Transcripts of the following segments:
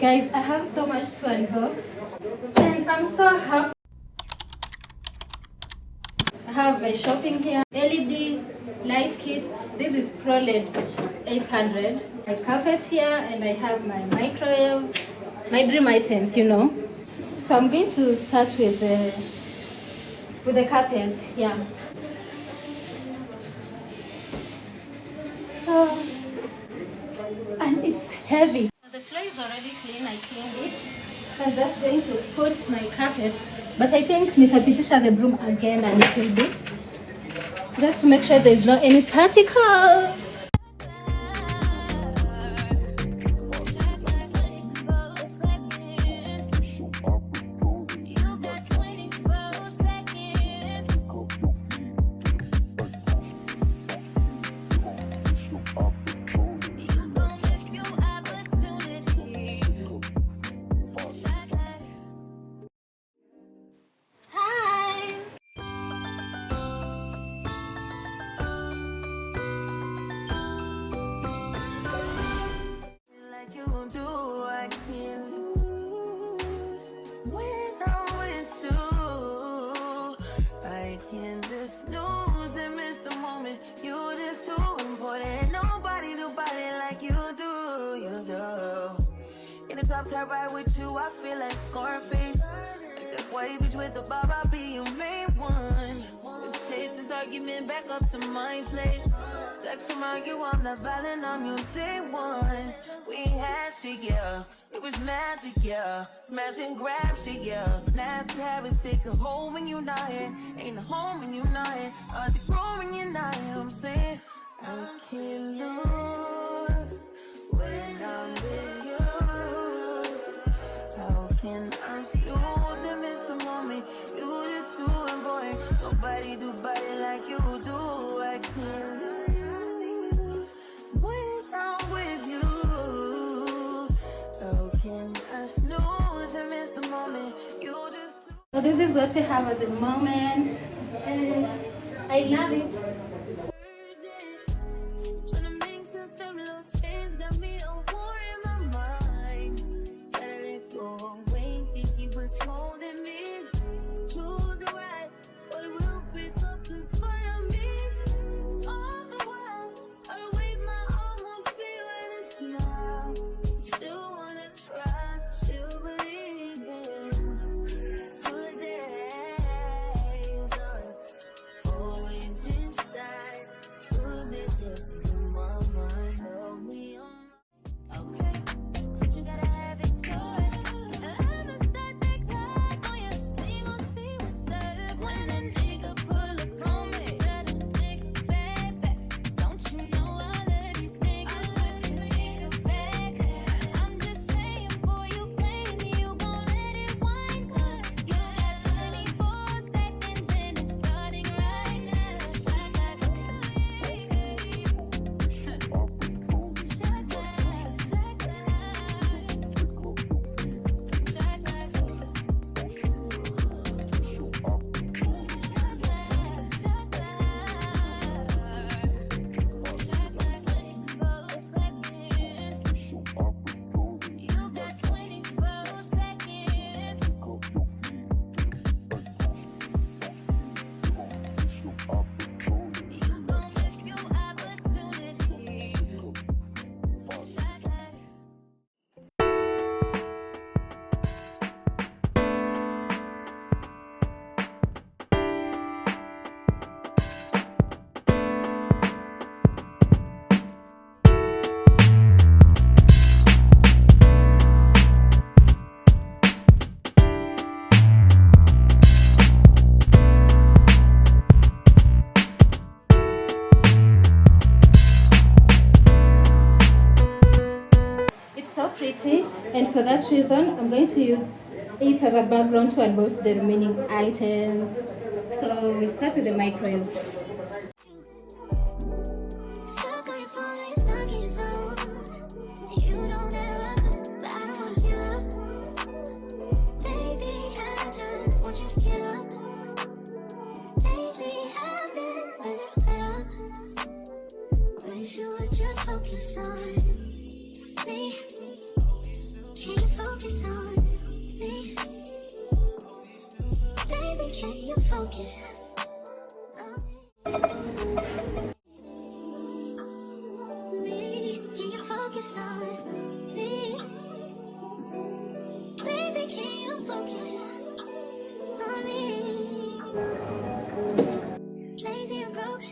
Guys, I have so much to unbox and I'm so happy. I have my shopping here, LED light kit. This is ProLED 800. My carpet here, and I have my microwave, my dream items, you know. So I'm going to start with the carpet. Yeah. So, and it's heavy. The floor is already clean. I cleaned it. So I'm just going to put my carpet. But I think nitapitisha the broom again a little bit, just to make sure there's not any particles. Top right with you, I feel like Scarface. Like that white bitch with the bob, I'll be your main one. Let's take this argument back up to my place. Sex remind you I'm not violent, I'm your day one. We had shit, yeah. It was magic, yeah. Smash and grab shit, yeah. Nasty habits take a hold when you're not here. Ain't a home when you're not here. Are they grown when you're not here? I'm saying I can't lose when I'm with you. How can I lose and miss the moment? You just too boy. Nobody do body like you do. I can't lose when I'm with you. How can I snooze and miss the moment? You just too. So this is what we have at the moment, and I love it. Tryna make some little change, got me a war in my mind. Gotta let go away, think he was holding me to the right, but it will pick up and fire me. All the while, I wave my arm, won't feel it and smile. Still wanna try, still believe in good days. Always inside, to make it in my mind. Help me on. Okay, since you gotta have it good. I'ma start that clock on you. We gon' see what's up when a nigga pull up on me. Said a nigga back. Don't you know I love these niggas? Wish these niggas back. I'm just saying, boy, you playing, you gon' let it wind up. You got 24 seconds and it's starting right now. Shut that, shut you got 24 seconds. You gon' miss your opportunity. It's so pretty, and for that reason, I'm going to use it as a background to unbox the remaining items. So we start with the microwave. Stuck on your phone, stuck in your zone. You don't ever, but I don't wanna give up. Baby, I just want you to get up. Lately, I've been a little fed up. Wish you would just focus on me. Can't focus on me? Baby, can you focus on me? Can you focus on me? Baby, can you focus on me? Lazy or broke,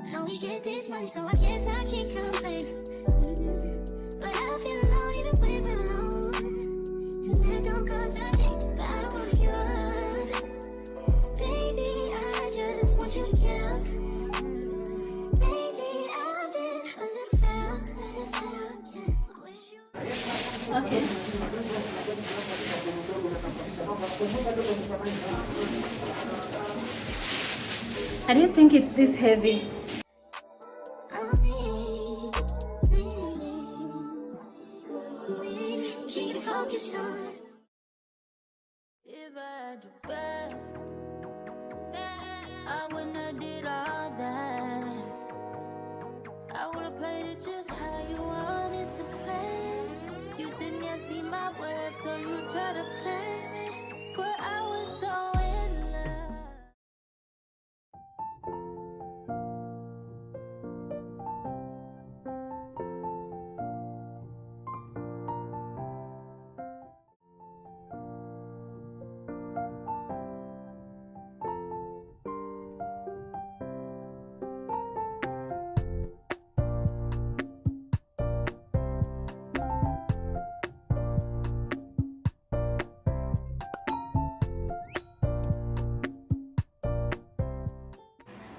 I know we get this money, so I guess I can't complain. But I don't feel alone even when we're alone. And that don't cause nothing, but I don't want you. Baby, I just want you to get up. Lately, I've been a little fed up. I wish you. Okay. I didn't think it's this heavy. Keep focus on. If I had to bet, I wouldn't have did all that. I would have played it just how you wanted to play. You didn't yet see my worth, so you try to play me. But I was so in love.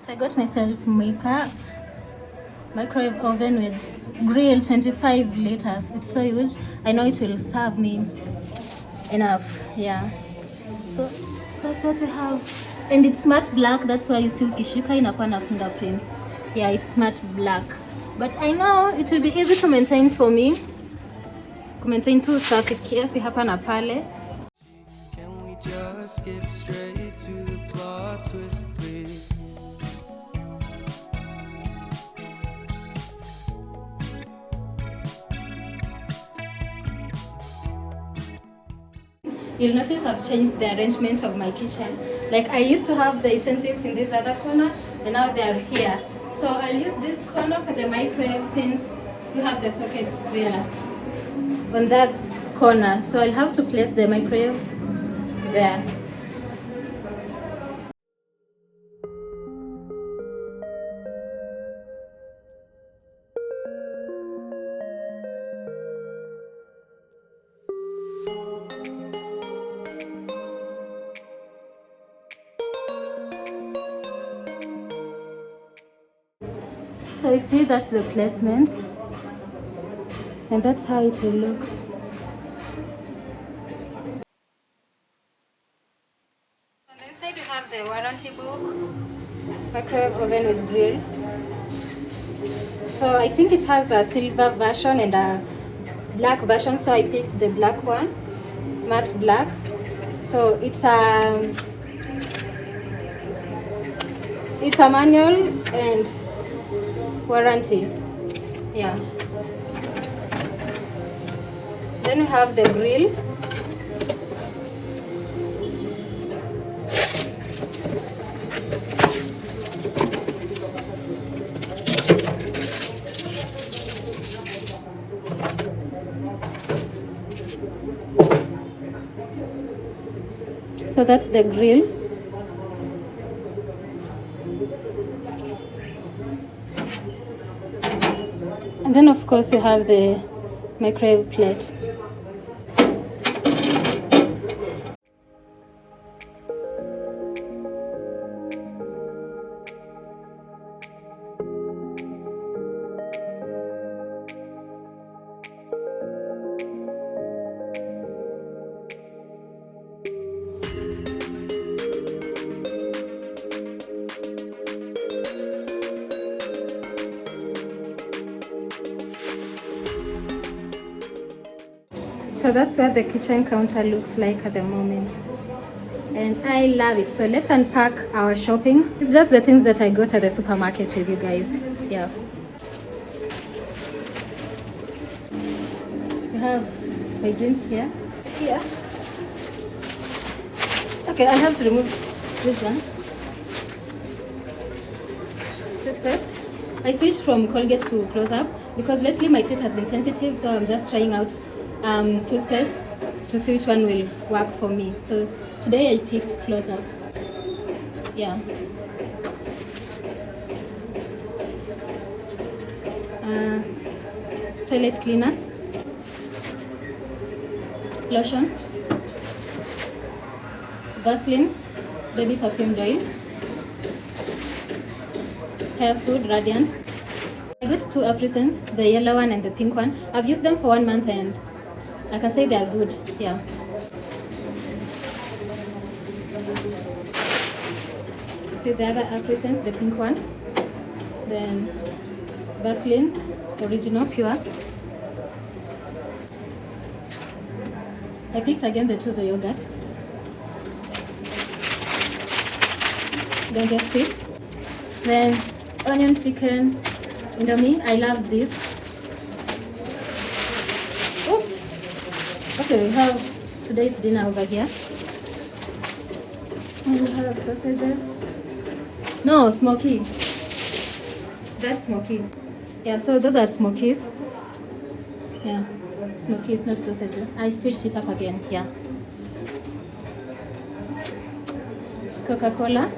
So I got myself makeup, microwave oven with grill 25 liters. It's so huge. I know it will serve me enough. Yeah. So that's what I have. And it's matte black. That's why you see ukishika inakuwa na fingerprints. Yeah, it's matte black. But I know it will be easy to maintain for me. To maintain tu safi kiasi hapa na pale. Can we just skip straight to the plot twist, please? You'll notice I've changed the arrangement of my kitchen. Like I used to have the utensils in this other corner and now they are here. So I'll use this corner for the microwave since you have the sockets there on that corner. So I'll have to place the microwave there. So you see that's the placement and that's how it will look. On the inside we have the warranty book, microwave oven with grill. So I think it has a silver version and a black version, so I picked the black one, matte black. So it's a manual and warranty. Yeah. Then we have the grill. So that's the grill. And then of course you have the microwave plate. So that's what the kitchen counter looks like at the moment, and I love it. So let's unpack our shopping. It's just the things that I got at the supermarket with you guys. Yeah, we have my drinks here. Here. Okay, I have to remove this one. Toothpaste. I switched from Colgate to Close Up because lately my teeth has been sensitive, so I'm just trying out toothpaste to see which one will work for me. So today I picked Close Up. Yeah. Toilet cleaner, lotion, Vaseline, baby perfumed oil, hair food Radiant. I got two Afrisens, the yellow one and the pink one. I've used them for 1 month and I can say they are good. Yeah. See the other Afrisens, the pink one, then Vaseline original pure. I picked again the Tuzo yogurt, then the sticks, then onion chicken indomie. I love this. Oops. Okay, we have today's dinner over here. And we have sausages. No, smoky. That's smoky. Yeah, so those are smokies. Yeah, smokies, not sausages. I switched it up again. Yeah. Coca-Cola.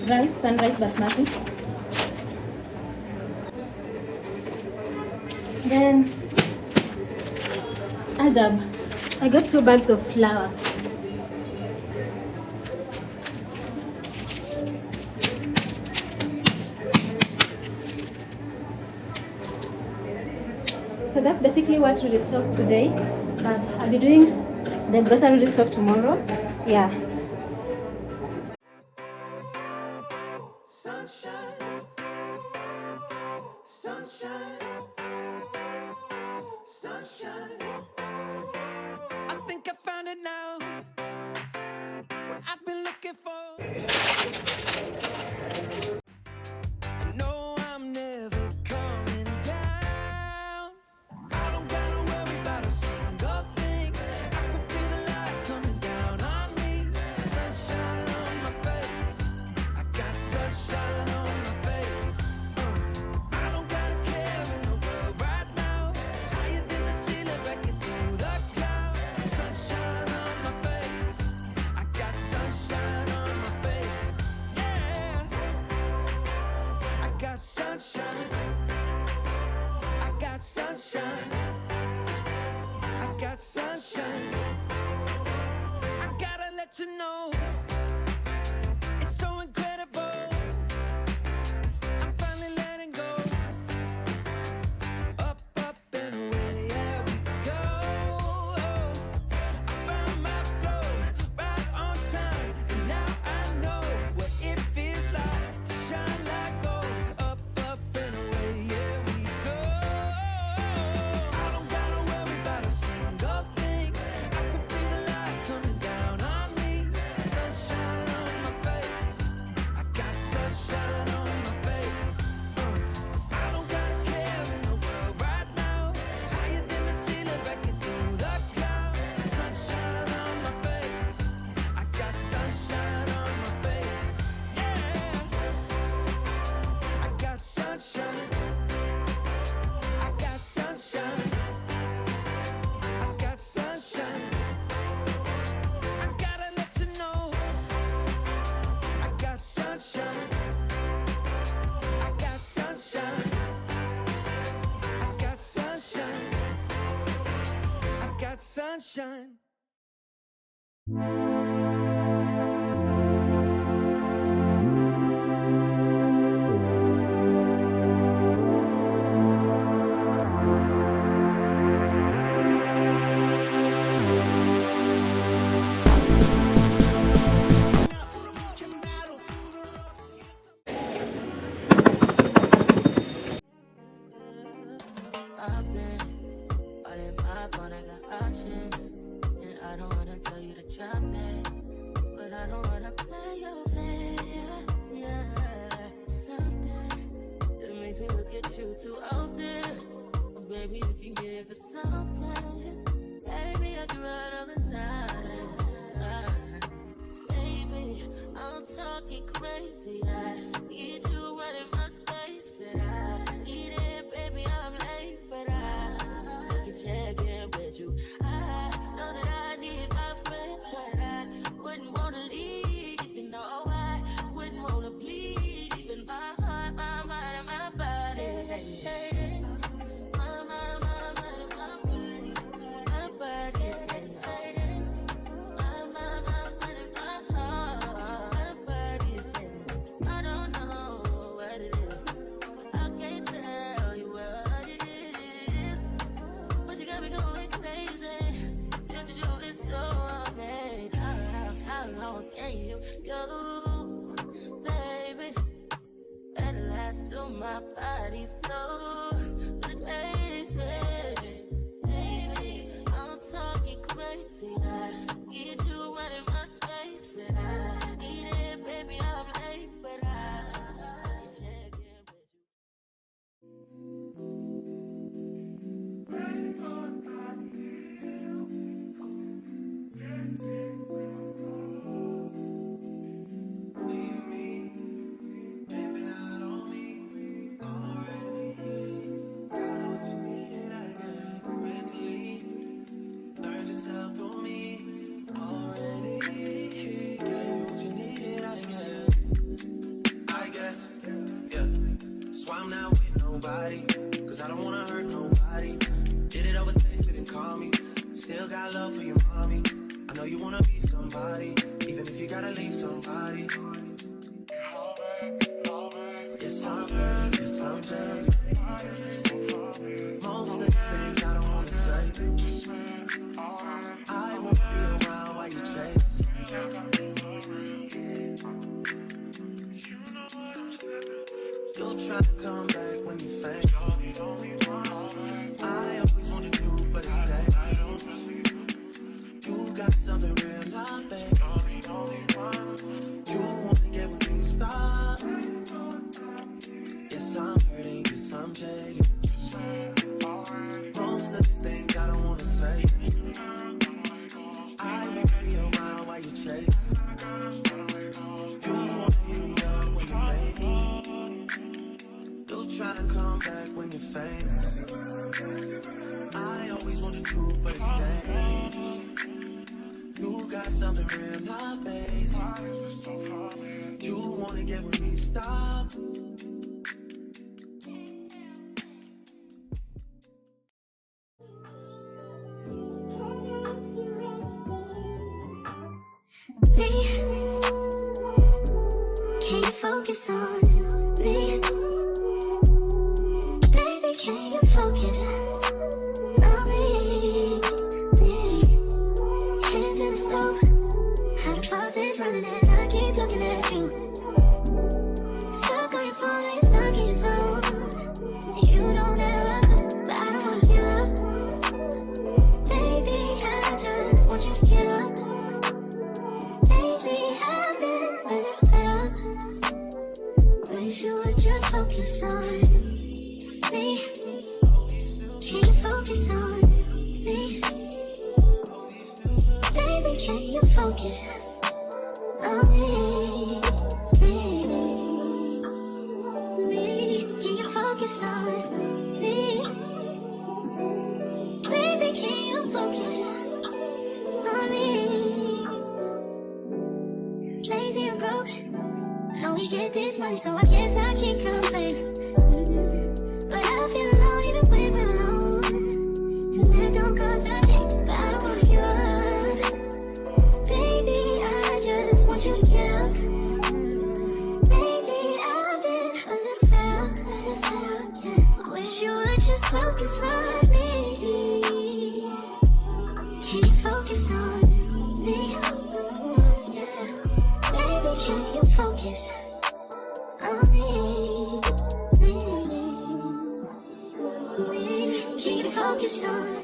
Rice, Sunrise Basmati. Then Ajab. I got 2 bags of flour. So that's basically what we restocked today, but I'll be doing the grocery restock tomorrow. Yeah. Sunshine, sunshine, sunshine. I think I found it now. What I've been looking for. I know I'm never coming down. I don't gotta worry about a single thing. I can feel the light coming down on me. Sunshine on my face. I got sunshine on my face. I don't gotta care in the world right now. Higher than the ceiling, breaking through the clouds. Sunshine on my face. I got sunshine on my face. Yeah. I got sunshine. I got sunshine. I got sunshine. I gotta let you know. It's so incredible. I'm finally letting go. Up, up and away, yeah we go. I found my flow right on time, and now I know what it feels like to shine like gold. Up, up and away, yeah we go. I don't gotta worry about a single thing. I can feel the light coming down on me. Sunshine on my face. I got sunshine on my face. I don't gotta care in the world right now. Higher than the ceiling, breaking through the clouds. Sunshine on my face. I got sunshine on my face. Yeah. I got sunshine. I got sunshine. I got sunshine. I gotta let you know. I got sunshine. I got sunshine. I got sunshine. I got sunshine. I've been all in my phone, I got options. And I don't wanna tell you to drop it. too often. But baby, you can give it something. Baby, I can run all the time. Baby, I'm talking crazy. I need you running my space, but I need it, baby. I'm late, but I still can check in with you. I know that I need my friends, but I wouldn't wanna leave, even though I wouldn't wanna bleed, even my heart, my mind, and my body. My mind, my mind, and my body. My body says my mind, my mind, and my heart. My body says I don't know what it is. I can't tell you what it is, but you got me going crazy. Just you is so amazing. How long can you go, baby? At last to my body so crazy. Baby, I'm talking crazy. I need you running my space, but I need it, baby. I'm late, but I still can check in with you. Leave me, camping out on me already. Got what you needed, I got it quickly. Learned yourself to me already. Gave you what you needed, I guess, yeah. So I'm not with nobody, cause I don't wanna hurt nobody. Did it over text, didn't call me. Still got love for your mommy. I know you wanna be somebody, even if you gotta leave somebody. Yes, I'm hurt, yes, I'm jaded. Most of the things I don't wanna say. I won't be around while you chase. You'll try to come back when you faint. I always want the truth, but it's dangerous. You got something real, not bad. You wanna get with me, stop. Yes, I'm hurting, yes, I'm jaded. Most of these things I don't wanna say. I won't be around while you chase. You wanna hit me up when you make it. You'll try and come back when you're famous. I always want the truth, but it's dangerous. You got something real, not basic. You wanna get with me, stop. Me, can you focus on me? Baby, can you focus on me? Hands in the stove, how the faucet's running and I keep looking at you. Stuck on your phone, you're stuck in your zone. You don't ever, but I don't wanna give up. Baby, I just want you to get up. Lately I've been a little fed up. Wish you would just focus on me. Can you focus on me? Baby, can you focus on me? Can you focus on me? Baby, can you focus on me? Lazy and broke, know we get this money, so I guess I can't complain. But I feel alone even when we're alone. And that don't cause nothing, but I don't wanna give up. Baby, I just want you to get up. Lately I've been a little fed up. Wish you would just focus on me. Can you focus on me? Baby, can you focus on me? Can you focus on